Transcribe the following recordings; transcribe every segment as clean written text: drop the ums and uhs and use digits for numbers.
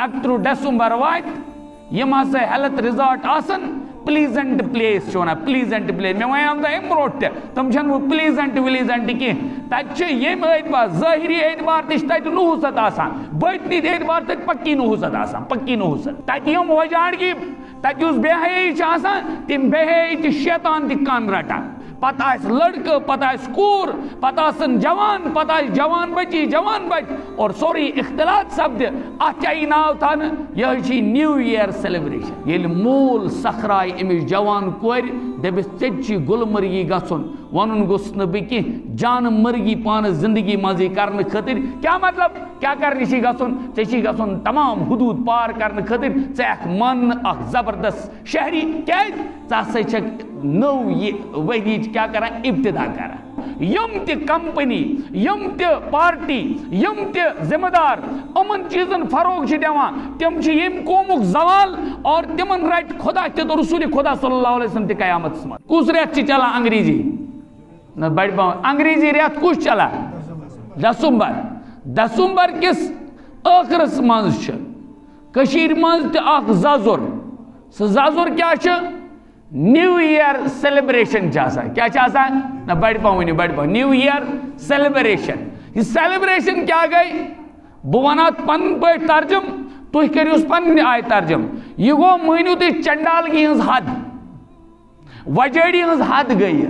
اکترہ December وات M ہسا health resort آسن پلیزنٹ پلیس چھو نا پلیزنٹ پلیس میں وہاں ہم امروٹ تم چھن وہ پلیزنٹ ولیزنٹ کی تت یم اعتبار ظاہری اعتبار تہ تت نحوست آسان باطنی اعتبار تت پکی نحوست آسان پکی نحوست تت یم وجاڑگی تت اس بے حیائی آسان تم بے حیائی شیطان تہ کان رٹان پتہ آس لڑکہ پتہ آس کور پتہ آسن جوان پتہ آس جوان بچی جوان بچ اور سوری اختلاط سپد ات چاہیے ناو تھان یہ نیو ایئر سیلیبریشن یل مول سخرائے امس جوان کور دپس ژےٚ گلمرگی گژھُن ونن گوٚژھ نہٕ بہٕ کینٛہہ جان مرگی پانس زندگی منٛزٕے کرنہٕ خٲطرٕ کیٛاہ مطلب کیٛاہ کرنہِ چھی گژھُن ژےٚ چھی گژھُن تمام حدوٗد پار کرنہٕ خٲطرٕ ژٕ ہٮ۪کھ ماننہٕ اکھ زبردست شہری کیٛازِ ژٕ ہسا چھکھ نٔو یہِ ؤریِچ کیٛاہ کران ابتدا کران یم تہِ کمپنی یم تہِ پارٹی یم تہِ ذمہ دار یِمن چیٖزن فروغ چھِ دِوان تِم چھِ ییٚمہِ قومُک زوال اور تِمن رٹہِ خدا تہِ تہٕ رسول خدا صلی اللہ علیہ وسلم تہِ قیامتس منٛز کُس رٮ۪تھ چھِ چلان انگریزی نہ بڑِ پہن انگریزی رٮ۪تھ کُس چلان دسمبر کس ٲخرس منٛز چھِ کٔشیٖرِ منٛز تہِ اکھ ززُر سُہ ززُر کیٛاہ چھُ نیو ایئر سیلیبریشن کیا نہ بڑ پہن نیو ایئر سیلیبریشن یہ سیلیبریشن کیا گئی بہ ونہ پن پہ ترجم تھی کروس پنہ آئے ترجم یہ گو مانو تھی چنڈالگی ہز حد وجڑی ہز حد گئی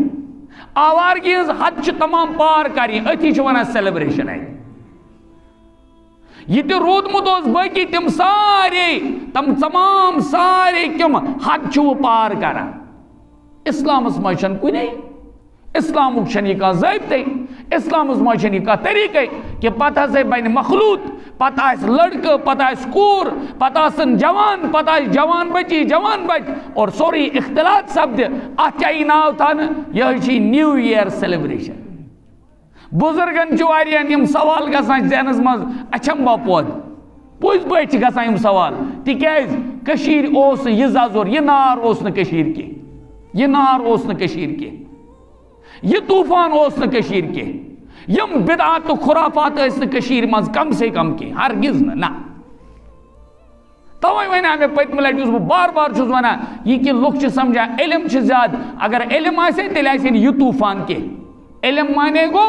آوارگی ہز حد تمام پار کری اتھی ونان سیلیبریشن ہے یہ تہ رودمت باقی تم سارے تم تمام سارے تم حد پار کران اسلامس مجھ کنے اسلامک چھن یہ ضابطے اسلامس مجھ یہ طریقے کہ پتہ ہسا بن مخلوط پتہ آس لڑکہ پتہ آس کور پتہ آسن جوان پتہ آس جوان بچی جوان بچ اور سوری اختلاط سپد ات چاہیے ناو تھان یہ نیو ایئر سیلیبریشن بزرگن یم سوال گژھان ذہنس مز اچھمبا پود پوز پہ گژھان سوال تکیاز کشیر اوس یہ ززور یہ نار اوس نہ کشیر کی یہ نار اوس نہ کشیر کی یہ طوفان اوس نہ کشیر کی یم بدعات و خرافات اس نہ کشیر مز کم سے کم کی ہرگز نہ توے ونیا میں پتم لٹہ اس بار بار چھس ونان یہ کہ لوگ سمجھا علم زیادہ اگر علم آسے تیل آسے یہ طوفان کی علم مانے گو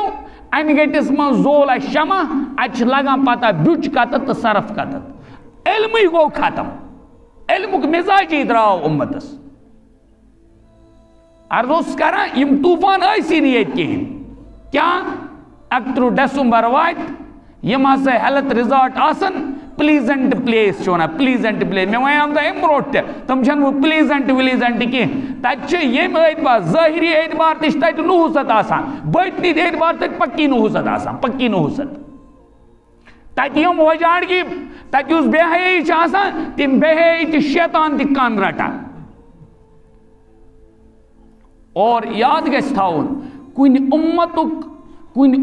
ان گٹس من زول شمع ات لگان پتہ بیچ کتت تو صرف کتت علم گو ختم علمک مزاجی دراو امتس عرض کران یم طوفان ایسی نیت کہین کیا 11 ڈیسمبر وات یم ہسا ہیلتھ ریزارٹ آسن پلیزنٹ پلیس چھو نا پلیزنٹ پلیس میں وہاں ہم امروٹ تم چھن وہ پلیزنٹ ولیزنٹ کی تت یم اعتبار ظاہری اعتبار تہ تت نحوست آسان باطنی اعتبار تت پکی نحوست آسان پکی نحوست تت یم وجاڑگی تت اس بے حیائی آسان تم بے حیائی تہ شیطان تہ کان رٹان اور یاد گژھِ تھاون کُنہِ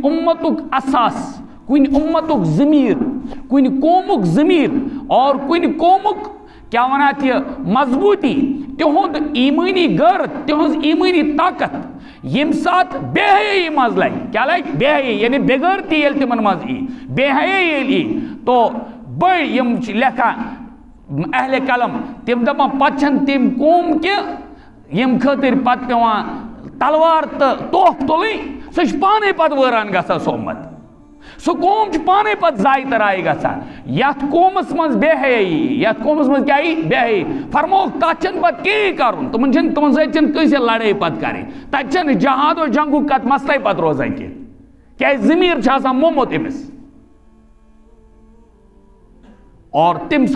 اُمتُک اساس کُنہِ اُمتُک ضمیر کُنہِ قومُک ضمیر اور کُنہِ قومُک کیا ونان یہ مضبوطی تہند ایمانی غیرت تہذ ایمانی طاقت یم سات بے حیائی مز لگہ کیا لگہ بے حیائی یعنی بے غیرتی یل تمن مز ای بے حیائی یل ای تو بڑ یم لکھان اہل قلم تم دپان پتہ چھن تم قوم کہ یم خاطر پتہ پیوان تلوار تو توپ تلن سہ پانے پتہ ویران گژھان سومت سہ قوم پانے پتہ ضائع ترائی گژھان یتھ قومس مز بے حیائی یتھ قومس مز کیا بے حیائی فرموک تتھ چھن پتہ کی کرن تمن سۭتۍ چھن کٲنٛسہِ لڑٲے پتہ کرٕنۍ تتہِ چھنہٕ جہاد و جنگُک کتھ مسئلے پتہ روزان کینٛہہ کیازِ ضمیر چھُ آسان موٚمُت أمِس اور تم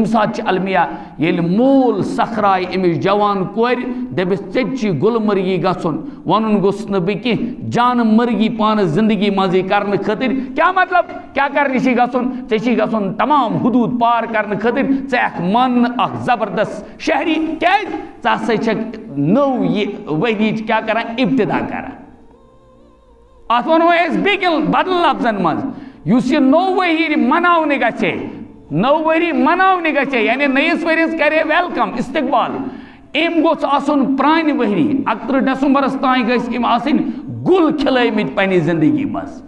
سات المیہ یل مول سخرائے امس جوان کور دپس ژےٚ گلمرگی گژھُن ونن گوٚژھ نہٕ بہٕ کینٛہہ جان مرگی پانس زندگی منٛزٕے کرنہٕ خٲطرٕ کیٛاہ مطلب کیٛاہ کرنہِ چھی گژھُن ژےٚ چھی گژھُن تمام حدوٗد پار کرنہٕ خٲطرٕ ژٕ ہٮ۪کھ ماننہٕ اکھ زبردست شہری کیٛازِ ژٕ ہسا چھکھ نٔو یہِ ؤریِچ کیٛاہ کران ابتدا کران اتھ ونو أسۍ بیٚکٮ۪ن بدل لفظن منٛز یُس یہِ نوٚو ؤری مناونہٕ گژھِ نو ؤری مناونہٕ گژھِ یعنی نٔیِس ؤرِیَس کرے ویلکم استقبال أمۍ گوٚژھ آسُن پرٛانہِ ؤری 11 ڈیسمبرس تانۍ گژھِ یِم آسٕنۍ گُل کھلٲومٕتۍ پننہِ زندگی منٛز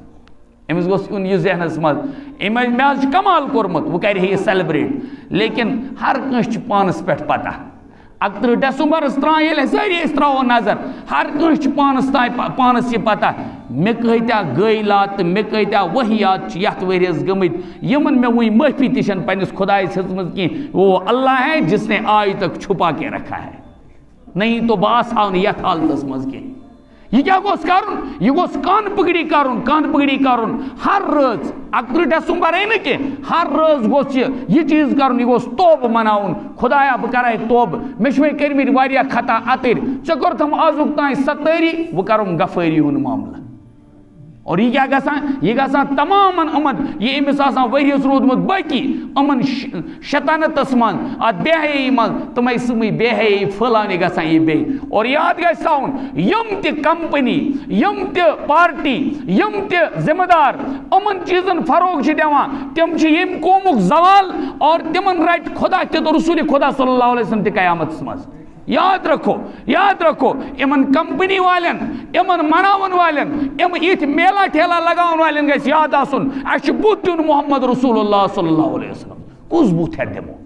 أمِس گوٚژھ یُن یہِ ذہنس منٛز میں کمال کورمت وہ کرے یہ سیلبریٹ لیکن ہر کنس پانس پہ پتہ 31 ڈیسمبر تران ساری ترو نظر ہر کنس پانس یہ پتہ مے کتیا غیلات مے کتیا وحیات یت ورس گمت یمن میں وہی معافی تشن پنس خدائس ہزمت کی وہ اللہ ہے جس نے آج تک چھپا کے رکھا ہے نہیں تو باس آو یت حالتس مز کی یہ کیا گوس کرن یہ گوس کان پگڑی کرن ہر رز 31 ڈیسمبر ہے نا کہ ہر رز گوس یہ چیز کرن یہ گوس توب مناون خدایا بہ کرے توب مشوے کرمت واریاہ خطا اتر ژے کرتھم آزک تائیں 70 وہ کرم غفاری ہن معاملہ اور یہ کیا گژھان تمام امن یہ امس آسان ورہس رودمت باقی امن شیطانتس من ات بے حیائی من تمے سمے بے حیائی پھلانے گژھان یہ بے اور یاد گژھِ تھاوُن یم تہ کمپنی یم تہ پارٹی یم تہ ذمہ دار امن چیزن فروغ چھ دِوان تم چھ یم قومک زوال اور تمن رٹ خدا تہ تو رسول خدا صلی اللہ علیہ وسلم تہ قیامتس مز یاد رکھو امن کمپنی والن امن مناون والن ایت میلا ٹھیلا لگاون والن گژھِ یاد آسن اَسہِ چھُ بُتھ دیُن محمد رسول اللہ صلی اللہ علیہ وسلم کُس بُتھ ہیٚتھ دِمو